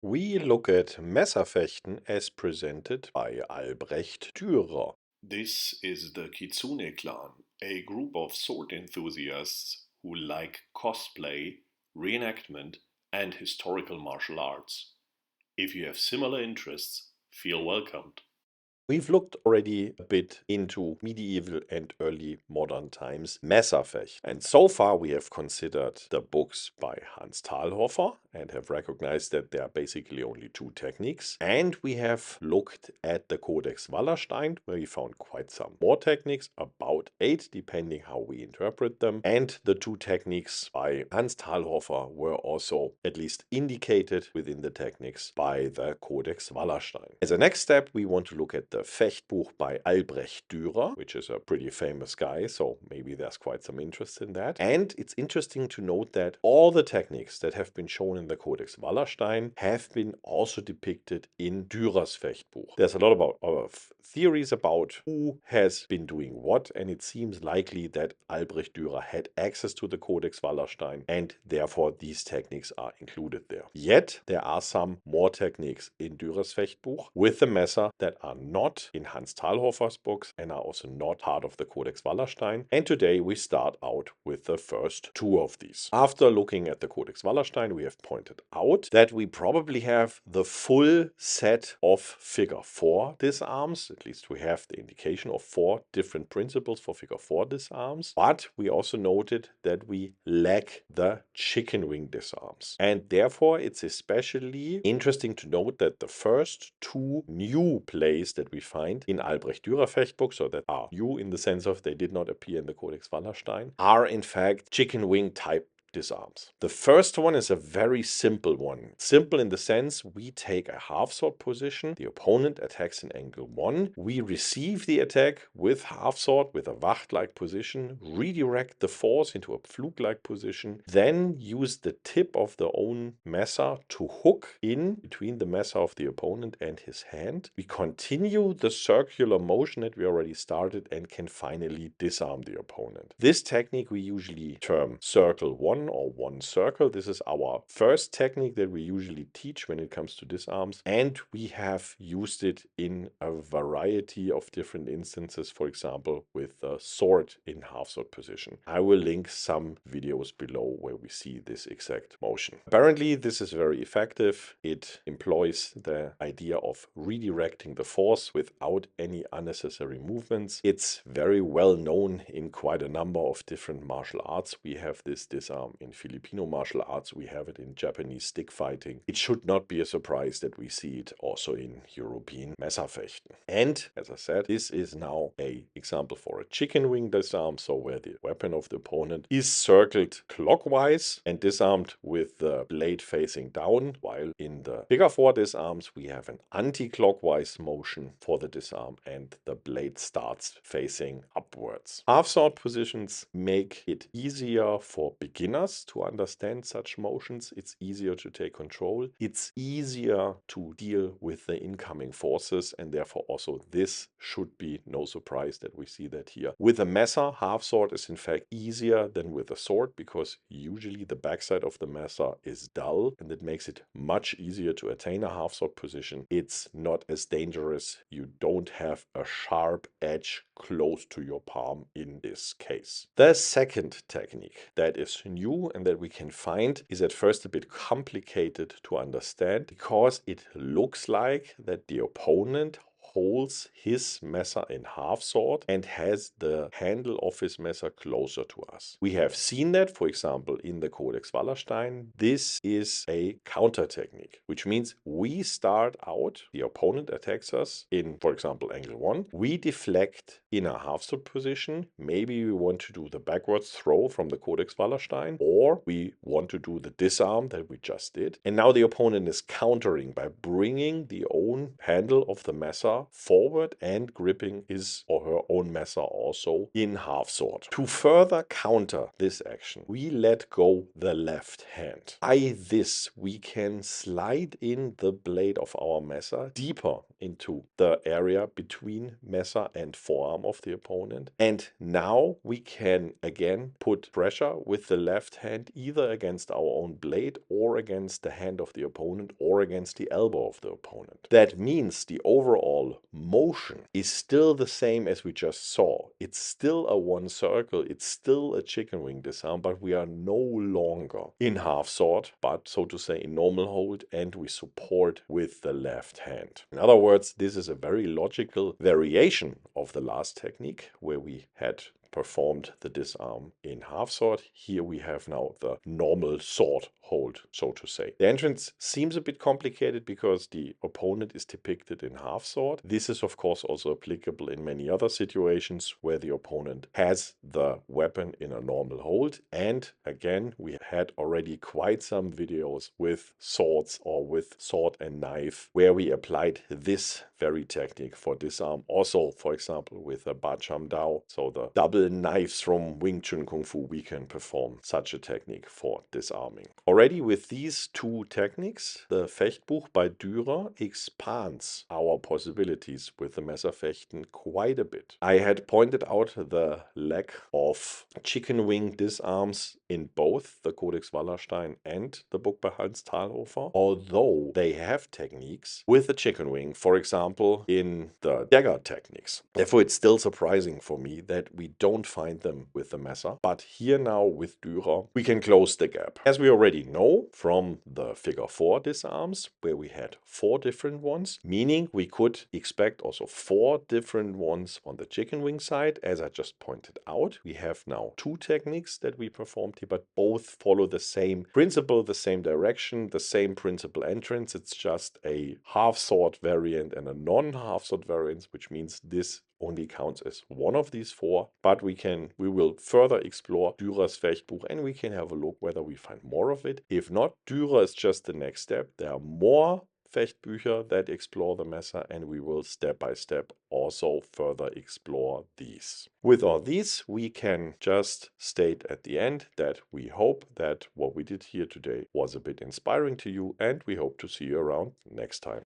We look at Messerfechten as presented by Albrecht Dürer. This is the Kitsune clan, a group of sword enthusiasts who like cosplay, reenactment, and historical martial arts. If you have similar interests, feel welcomed. We've looked already a bit into medieval and early modern times Messerfecht. And so far we have considered the books by Hans Talhoffer and have recognized that there are basically only two techniques. And we have looked at the Codex Wallerstein, where we found quite some more techniques, about 8 depending how we interpret them. And the two techniques by Hans Talhoffer were also at least indicated within the techniques by the Codex Wallerstein. As a next step, we want to look at the Fechtbuch by Albrecht Dürer, which is a pretty famous guy, so maybe there's quite some interest in that. And it's interesting to note that all the techniques that have been shown in the Codex Wallerstein have been also depicted in Dürer's Fechtbuch. There's a lot of theories about who has been doing what, and it seems likely that Albrecht Dürer had access to the Codex Wallerstein, and therefore these techniques are included there. Yet, there are some more techniques in Dürer's Fechtbuch with the Messer that are not in Hans Talhoffer's books and are also not part of the Codex Wallerstein. And today we start out with the first two of these. After looking at the Codex Wallerstein, we have pointed out that we probably have the full set of figure 4 disarms. At least we have the indication of 4 different principles for figure 4 disarms. But we also noted that we lack the chicken wing disarms. And therefore it's especially interesting to note that the first two new plays that we find in Albrecht Dürer Fechtbuch, so that are new in the sense of they did not appear in the Codex Wallerstein, are in fact chicken wing type disarms. The first one is a very simple one. Simple in the sense we take a half sword position, the opponent attacks in angle 1, we receive the attack with half sword with a Wacht-like position, redirect the force into a Pflug-like position, then use the tip of the own Messer to hook in between the Messer of the opponent and his hand. We continue the circular motion that we already started and can finally disarm the opponent. This technique we usually term circle 1 or one circle. This is our first technique that we usually teach when it comes to disarms, and we have used it in a variety of different instances, for example with the sword in half sword position. I will link some videos below where we see this exact motion. Apparently this is very effective. It employs the idea of redirecting the force without any unnecessary movements. It's very well known in quite a number of different martial arts. We have this disarm in Filipino martial arts, we have it in Japanese stick fighting. It should not be a surprise that we see it also in European Messerfechten. And as I said, this is now an example for a chicken wing disarm, so where the weapon of the opponent is circled clockwise and disarmed with the blade facing down, while in the figure 4 disarms we have an anti-clockwise motion for the disarm and the blade starts facing upwards. Half sword positions make it easier for beginners to understand such motions. It's easier to take control. It's easier to deal with the incoming forces, and therefore also this should be no surprise that we see that here. With a Messer, half sword is in fact easier than with a sword because usually the backside of the Messer is dull and it makes it much easier to attain a half sword position. It's not as dangerous. You don't have a sharp edge close to your palm in this case. The second technique that is new and that we can find is at first a bit complicated to understand because it looks like that the opponent holds his Messer in half sword and has the handle of his Messer closer to us. We have seen that, for example, in the Codex Wallerstein. This is a counter technique, which means we start out, the opponent attacks us in, for example, angle 1. We deflect in a half sword position. Maybe we want to do the backwards throw from the Codex Wallerstein, or we want to do the disarm that we just did. And now the opponent is countering by bringing the own handle of the Messer messer forward and gripping his or her own messer also in half sword. To further counter this action, we let go the left hand. By this, we can slide in the blade of our messer deeper into the area between messer and forearm of the opponent. And now we can again put pressure with the left hand either against our own blade or against the hand of the opponent or against the elbow of the opponent. That means the overall motion is still the same as we just saw. It's still a one circle, it's still a chicken wing disarm, but we are no longer in half sword, but so to say in normal hold, and we support with the left hand. In other words, this is a very logical variation of the last technique where we had performed the disarm in half sword. Here we have now the normal sword hold, so to say. The entrance seems a bit complicated because the opponent is depicted in half sword. This is of course also applicable in many other situations where the opponent has the weapon in a normal hold. And again, we had already quite some videos with swords or with sword and knife where we applied this very technique for disarm. Also, for example, with a Ba Cham Dao, so the double knives from Wing Chun Kung Fu, we can perform such a technique for disarming. Already with these two techniques, the Fechtbuch by Dürer expands our possibilities with the Messerfechten quite a bit. I had pointed out the lack of chicken wing disarms in both the Codex Wallerstein and the book by Hans Talhoffer, although they have techniques with the chicken wing, for example, in the dagger techniques. Therefore, it's still surprising for me that we don't find them with the Messer, but here now with Dürer, we can close the gap. As we already know from the figure 4 disarms, where we had 4 different ones, meaning we could expect also 4 different ones on the chicken wing side. As I just pointed out, we have now 2 techniques that we performed here, but both follow the same principle, the same direction, the same principal entrance. It's just a half sword variant and a non-half sword variant, which means this only counts as one of these 4, but we will further explore Dürer's Fechtbuch and we can have a look whether we find more of it. If not, Dürer is just the next step. There are more Fechtbücher that explore the Messer and we will step by step also further explore these. With all these, we can just state at the end that we hope that what we did here today was a bit inspiring to you and we hope to see you around next time.